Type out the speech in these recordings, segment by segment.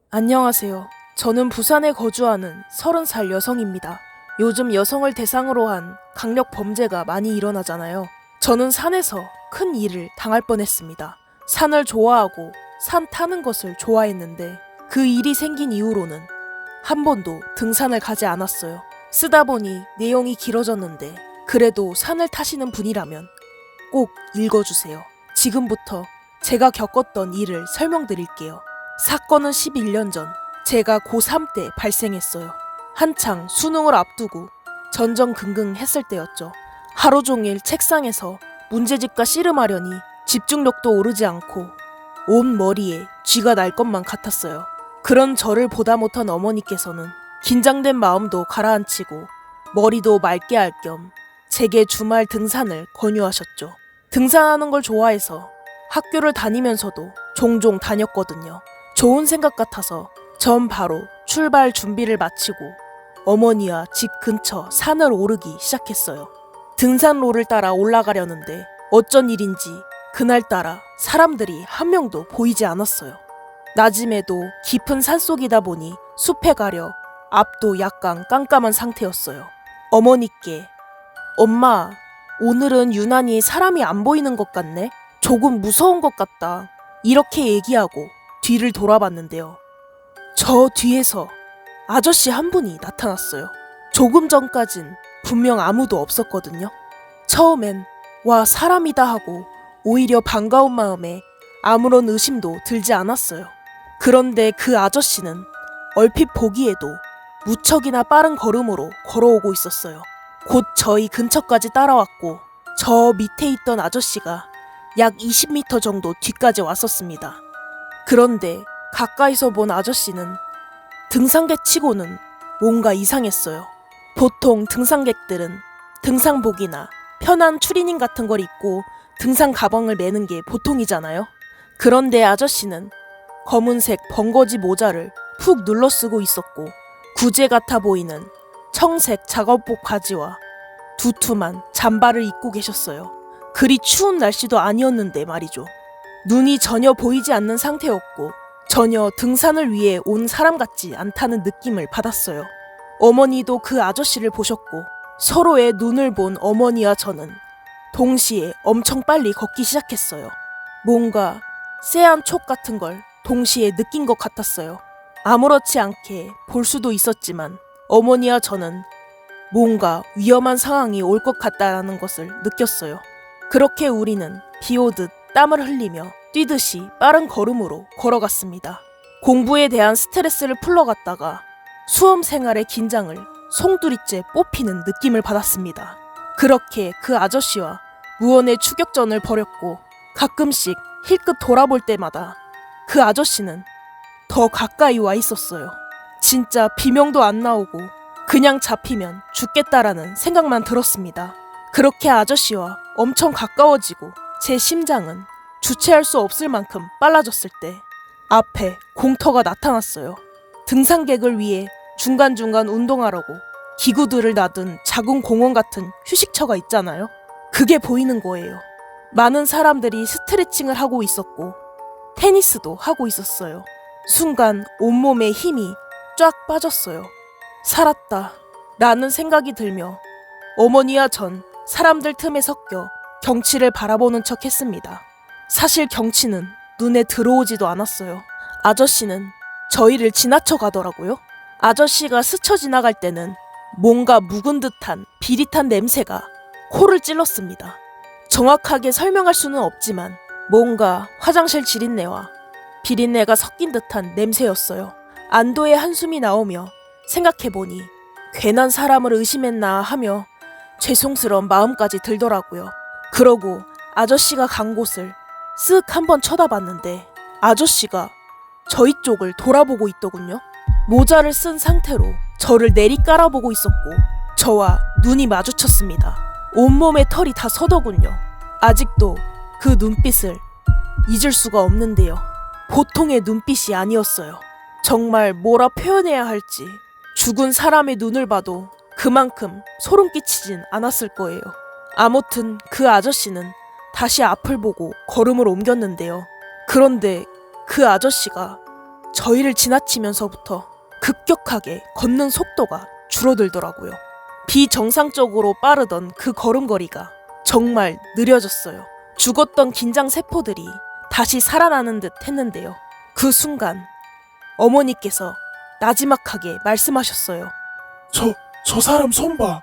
안녕하세요. 저는 부산에 거주하는 30살 여성입니다. 요즘 여성을 대상으로 한 강력 범죄가 많이 일어나잖아요. 저는 산에서 큰 일을 당할 뻔했습니다. 산을 좋아하고 산 타는 것을 좋아했는데 그 일이 생긴 이후로는 한 번도 등산을 가지 않았어요. 쓰다 보니 내용이 길어졌는데 그래도 산을 타시는 분이라면 꼭 읽어주세요. 지금부터 제가 겪었던 일을 설명드릴게요. 사건은 11년 전 제가 고3 때 발생했어요. 한창 수능을 앞두고 전전긍긍했을 때였죠. 하루 종일 책상에서 문제집과 씨름하려니 집중력도 오르지 않고 온 머리에 쥐가 날 것만 같았어요. 그런 저를 보다 못한 어머니께서는 긴장된 마음도 가라앉히고 머리도 맑게 할 겸 제게 주말 등산을 권유하셨죠. 등산하는 걸 좋아해서 학교를 다니면서도 종종 다녔거든요. 좋은 생각 같아서 전 바로 출발 준비를 마치고 어머니와 집 근처 산을 오르기 시작했어요. 등산로를 따라 올라가려는데 어쩐 일인지 그날따라 사람들이 한 명도 보이지 않았어요. 낮임에도 깊은 산속이다 보니 숲에 가려 앞도 약간 깜깜한 상태였어요. 어머니께 엄마, 오늘은 유난히 사람이 안 보이는 것 같네? 조금 무서운 것 같다. 이렇게 얘기하고 뒤를 돌아봤는데요. 저 뒤에서 아저씨 한 분이 나타났어요. 조금 전까진 분명 아무도 없었거든요. 처음엔 와, 사람이다 하고 오히려 반가운 마음에 아무런 의심도 들지 않았어요. 그런데 그 아저씨는 얼핏 보기에도 무척이나 빠른 걸음으로 걸어오고 있었어요. 곧 저희 근처까지 따라왔고 저 밑에 있던 아저씨가 약 20m 정도 뒤까지 왔었습니다. 그런데 가까이서 본 아저씨는 등산객 치고는 뭔가 이상했어요. 보통 등산객들은 등산복이나 편한 추리닝 같은 걸 입고 등산 가방을 매는 게 보통이잖아요. 그런데 아저씨는 검은색 벙거지 모자를 푹 눌러 쓰고 있었고 구제 같아 보이는 청색 작업복 바지와 두툼한 잠바를 입고 계셨어요. 그리 추운 날씨도 아니었는데 말이죠. 눈이 전혀 보이지 않는 상태였고 전혀 등산을 위해 온 사람 같지 않다는 느낌을 받았어요. 어머니도 그 아저씨를 보셨고 서로의 눈을 본 어머니와 저는 동시에 엄청 빨리 걷기 시작했어요. 뭔가 쎄한 촉 같은 걸 동시에 느낀 것 같았어요. 아무렇지 않게 볼 수도 있었지만 어머니와 저는 뭔가 위험한 상황이 올 것 같다라는 것을 느꼈어요. 그렇게 우리는 비 오듯 땀을 흘리며 뛰듯이 빠른 걸음으로 걸어갔습니다. 공부에 대한 스트레스를 풀러갔다가 수험 생활의 긴장을 송두리째 뽑히는 느낌을 받았습니다. 그렇게 그 아저씨와 무언의 추격전을 벌였고 가끔씩 힐끗 돌아볼 때마다 그 아저씨는 더 가까이 와 있었어요. 진짜 비명도 안 나오고 그냥 잡히면 죽겠다라는 생각만 들었습니다. 그렇게 아저씨와 엄청 가까워지고 제 심장은 주체할 수 없을 만큼 빨라졌을 때 앞에 공터가 나타났어요. 등산객을 위해 중간중간 운동하라고 기구들을 놔둔 작은 공원 같은 휴식처가 있잖아요. 그게 보이는 거예요. 많은 사람들이 스트레칭을 하고 있었고 테니스도 하고 있었어요. 순간 온몸에 힘이 쫙 빠졌어요. 살았다 라는 생각이 들며 어머니와 전 사람들 틈에 섞여 경치를 바라보는 척 했습니다. 사실 경치는 눈에 들어오지도 않았어요. 아저씨는 저희를 지나쳐 가더라고요. 아저씨가 스쳐 지나갈 때는 뭔가 묵은 듯한 비릿한 냄새가 코를 찔렀습니다. 정확하게 설명할 수는 없지만 뭔가 화장실 지린내와 비린내가 섞인 듯한 냄새였어요. 안도의 한숨이 나오며 생각해보니 괜한 사람을 의심했나 하며 죄송스러운 마음까지 들더라고요. 그러고 아저씨가 간 곳을 쓱 한번 쳐다봤는데 아저씨가 저희 쪽을 돌아보고 있더군요. 모자를 쓴 상태로 저를 내리깔아보고 있었고 저와 눈이 마주쳤습니다. 온몸에 털이 다 서더군요. 아직도 그 눈빛을 잊을 수가 없는데요. 보통의 눈빛이 아니었어요. 정말 뭐라 표현해야 할지 죽은 사람의 눈을 봐도 그만큼 소름 끼치진 않았을 거예요. 아무튼 그 아저씨는 다시 앞을 보고 걸음을 옮겼는데요. 그런데 그 아저씨가 저희를 지나치면서부터 급격하게 걷는 속도가 줄어들더라고요. 비정상적으로 빠르던 그 걸음걸이가 정말 느려졌어요. 죽었던 긴장 세포들이 다시 살아나는 듯 했는데요. 그 순간 어머니께서 나지막하게 말씀하셨어요. 저 사람 손 봐.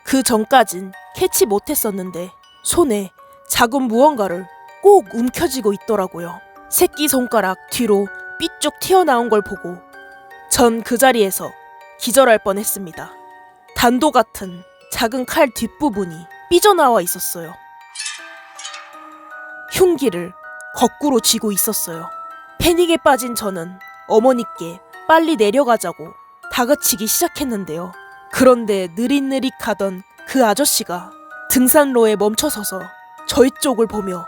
그 전까진 캐치 못했었는데 손에 작은 무언가를 꼭 움켜쥐고 있더라고요. 새끼손가락 뒤로 삐쭉 튀어나온 걸 보고 전 그 자리에서 기절할 뻔했습니다. 단도 같은 작은 칼 뒷부분이 삐져나와 있었어요. 흉기를 거꾸로 쥐고 있었어요. 패닉에 빠진 저는 어머니께 빨리 내려가자고 다그치기 시작했는데요. 그런데 느릿느릿 가던 그 아저씨가 등산로에 멈춰서서 저희 쪽을 보며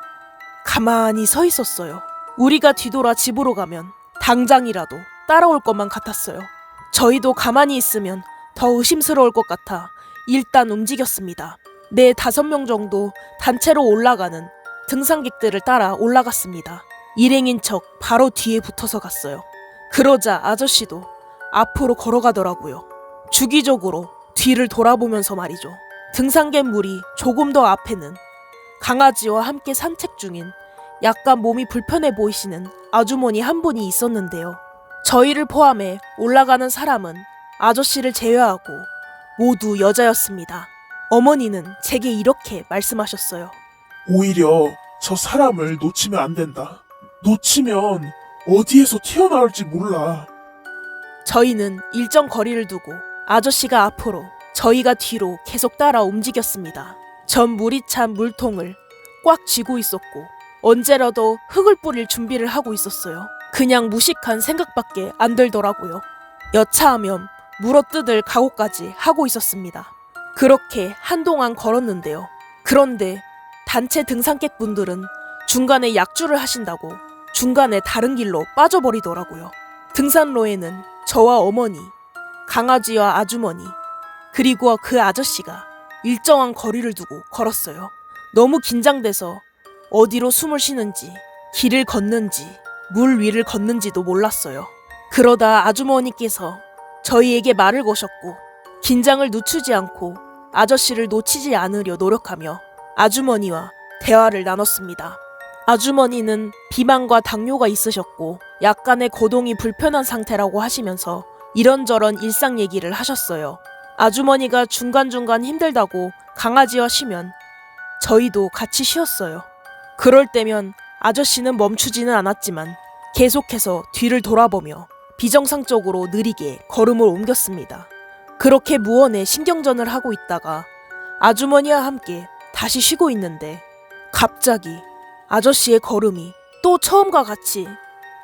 가만히 서 있었어요. 우리가 뒤돌아 집으로 가면 당장이라도 따라올 것만 같았어요. 저희도 가만히 있으면 더 의심스러울 것 같아 일단 움직였습니다. 4-5명 정도 단체로 올라가는 등산객들을 따라 올라갔습니다. 일행인 척 바로 뒤에 붙어서 갔어요. 그러자 아저씨도 앞으로 걸어가더라고요. 주기적으로 뒤를 돌아보면서 말이죠. 등산객 무리 조금 더 앞에는 강아지와 함께 산책 중인 약간 몸이 불편해 보이시는 아주머니 한 분이 있었는데요. 저희를 포함해 올라가는 사람은 아저씨를 제외하고 모두 여자였습니다. 어머니는 제게 이렇게 말씀하셨어요. 오히려 저 사람을 놓치면 안 된다. 놓치면 어디에서 튀어나올지 몰라. 저희는 일정 거리를 두고 아저씨가 앞으로 저희가 뒤로 계속 따라 움직였습니다. 전 물이 찬 물통을 꽉 쥐고 있었고 언제라도 흙을 뿌릴 준비를 하고 있었어요. 그냥 무식한 생각밖에 안 들더라고요. 여차하면 물어뜯을 각오까지 하고 있었습니다. 그렇게 한동안 걸었는데요. 그런데 단체 등산객분들은 중간에 약주를 하신다고 중간에 다른 길로 빠져버리더라고요. 등산로에는 저와 어머니, 강아지와 아주머니, 그리고 그 아저씨가 일정한 거리를 두고 걸었어요. 너무 긴장돼서 어디로 숨을 쉬는지, 길을 걷는지, 물 위를 걷는지도 몰랐어요. 그러다 아주머니께서 저희에게 말을 거셨고 긴장을 늦추지 않고 아저씨를 놓치지 않으려 노력하며 아주머니와 대화를 나눴습니다. 아주머니는 비만과 당뇨가 있으셨고 약간의 거동이 불편한 상태라고 하시면서 이런저런 일상 얘기를 하셨어요. 아주머니가 중간중간 힘들다고 강아지와 쉬면 저희도 같이 쉬었어요. 그럴 때면 아저씨는 멈추지는 않았지만 계속해서 뒤를 돌아보며 비정상적으로 느리게 걸음을 옮겼습니다. 그렇게 무언의 신경전을 하고 있다가 아주머니와 함께 다시 쉬고 있는데 갑자기 아저씨의 걸음이 또 처음과 같이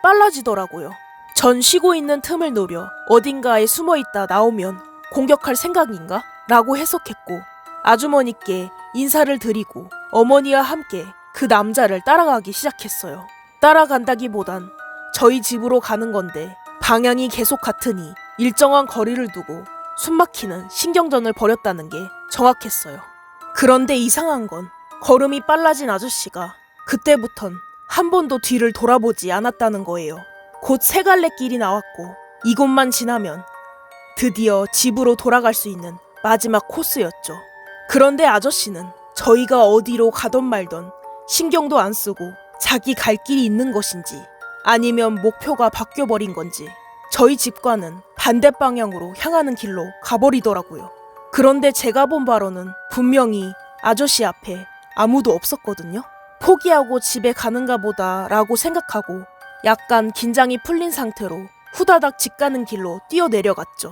빨라지더라고요. 전 쉬고 있는 틈을 노려 어딘가에 숨어있다 나오면 공격할 생각인가? 라고 해석했고 아주머니께 인사를 드리고 어머니와 함께 그 남자를 따라가기 시작했어요. 따라간다기보단 저희 집으로 가는 건데 방향이 계속 같으니 일정한 거리를 두고 숨막히는 신경전을 벌였다는 게 정확했어요. 그런데 이상한 건 걸음이 빨라진 아저씨가 그때부턴 한 번도 뒤를 돌아보지 않았다는 거예요. 곧 세 갈래 길이 나왔고 이곳만 지나면 드디어 집으로 돌아갈 수 있는 마지막 코스였죠. 그런데 아저씨는 저희가 어디로 가던 말던 신경도 안 쓰고 자기 갈 길이 있는 것인지 아니면 목표가 바뀌어버린 건지 저희 집과는 반대 방향으로 향하는 길로 가버리더라고요. 그런데 제가 본 바로는 분명히 아저씨 앞에 아무도 없었거든요. 포기하고 집에 가는가 보다 라고 생각하고 약간 긴장이 풀린 상태로 후다닥 집 가는 길로 뛰어내려갔죠.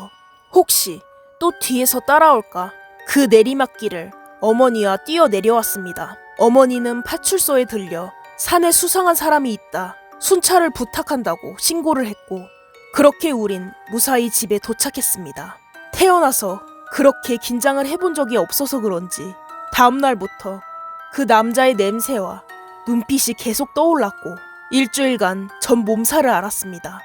혹시 또 뒤에서 따라올까? 그 내리막길을 어머니와 뛰어내려왔습니다. 어머니는 파출소에 들려 산에 수상한 사람이 있다. 순찰을 부탁한다고 신고를 했고 그렇게 우린 무사히 집에 도착했습니다. 태어나서 그렇게 긴장을 해본 적이 없어서 그런지 다음날부터 그 남자의 냄새와 눈빛이 계속 떠올랐고 일주일간 전 몸살을 앓았습니다.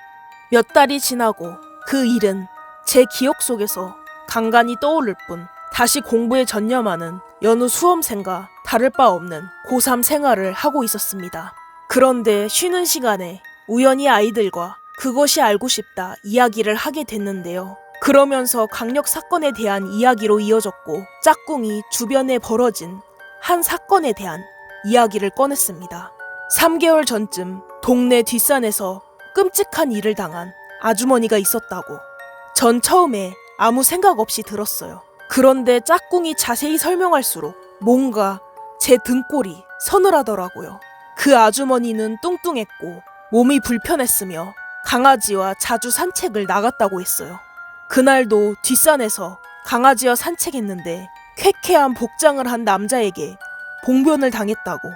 몇 달이 지나고 그 일은 제 기억 속에서 간간히 떠오를 뿐 다시 공부에 전념하는 여느 수험생과 다를 바 없는 고3 생활을 하고 있었습니다. 그런데 쉬는 시간에 우연히 아이들과 그것이 알고 싶다 이야기를 하게 됐는데요. 그러면서 강력 사건에 대한 이야기로 이어졌고 짝꿍이 주변에 벌어진 한 사건에 대한 이야기를 꺼냈습니다. 3개월 전쯤 동네 뒷산에서 끔찍한 일을 당한 아주머니가 있었다고. 전 처음에 아무 생각 없이 들었어요. 그런데 짝꿍이 자세히 설명할수록 뭔가 제 등골이 서늘하더라고요. 그 아주머니는 뚱뚱했고 몸이 불편했으며 강아지와 자주 산책을 나갔다고 했어요. 그날도 뒷산에서 강아지와 산책했는데 쾌쾌한 복장을 한 남자에게 봉변을 당했다고.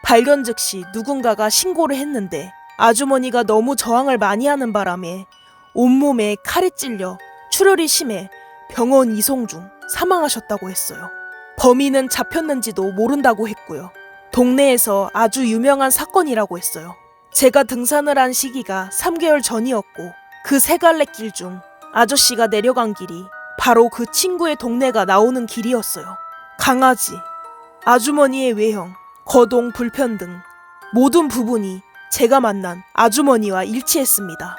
발견 즉시 누군가가 신고를 했는데 아주머니가 너무 저항을 많이 하는 바람에 온몸에 칼이 찔려 출혈이 심해 병원 이송 중 사망하셨다고 했어요. 범인은 잡혔는지도 모른다고 했고요. 동네에서 아주 유명한 사건이라고 했어요. 제가 등산을 한 시기가 3개월 전이었고 그 세 갈래 길 중 아저씨가 내려간 길이 바로 그 친구의 동네가 나오는 길이었어요. 강아지, 아주머니의 외형, 거동 불편 등 모든 부분이 제가 만난 아주머니와 일치했습니다.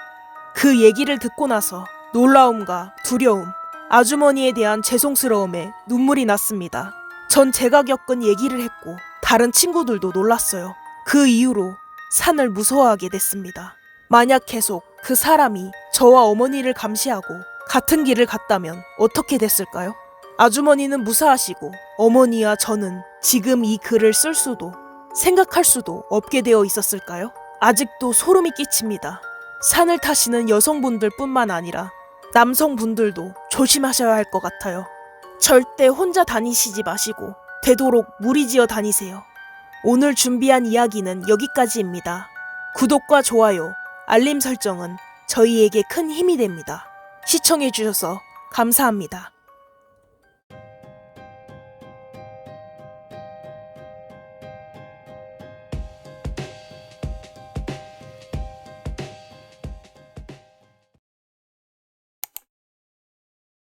그 얘기를 듣고 나서 놀라움과 두려움, 아주머니에 대한 죄송스러움에 눈물이 났습니다. 전 제가 겪은 얘기를 했고 다른 친구들도 놀랐어요. 그 이후로 산을 무서워하게 됐습니다. 만약 계속 그 사람이 저와 어머니를 감시하고 같은 길을 갔다면 어떻게 됐을까요? 아주머니는 무사하시고 어머니와 저는 지금 이 글을 쓸 수도 생각할 수도 없게 되어 있었을까요? 아직도 소름이 끼칩니다. 산을 타시는 여성분들 뿐만 아니라 남성분들도 조심하셔야 할 것 같아요. 절대 혼자 다니시지 마시고 되도록 무리지어 다니세요. 오늘 준비한 이야기는 여기까지입니다. 구독과 좋아요, 알림 설정은 저희에게 큰 힘이 됩니다. 시청해주셔서 감사합니다.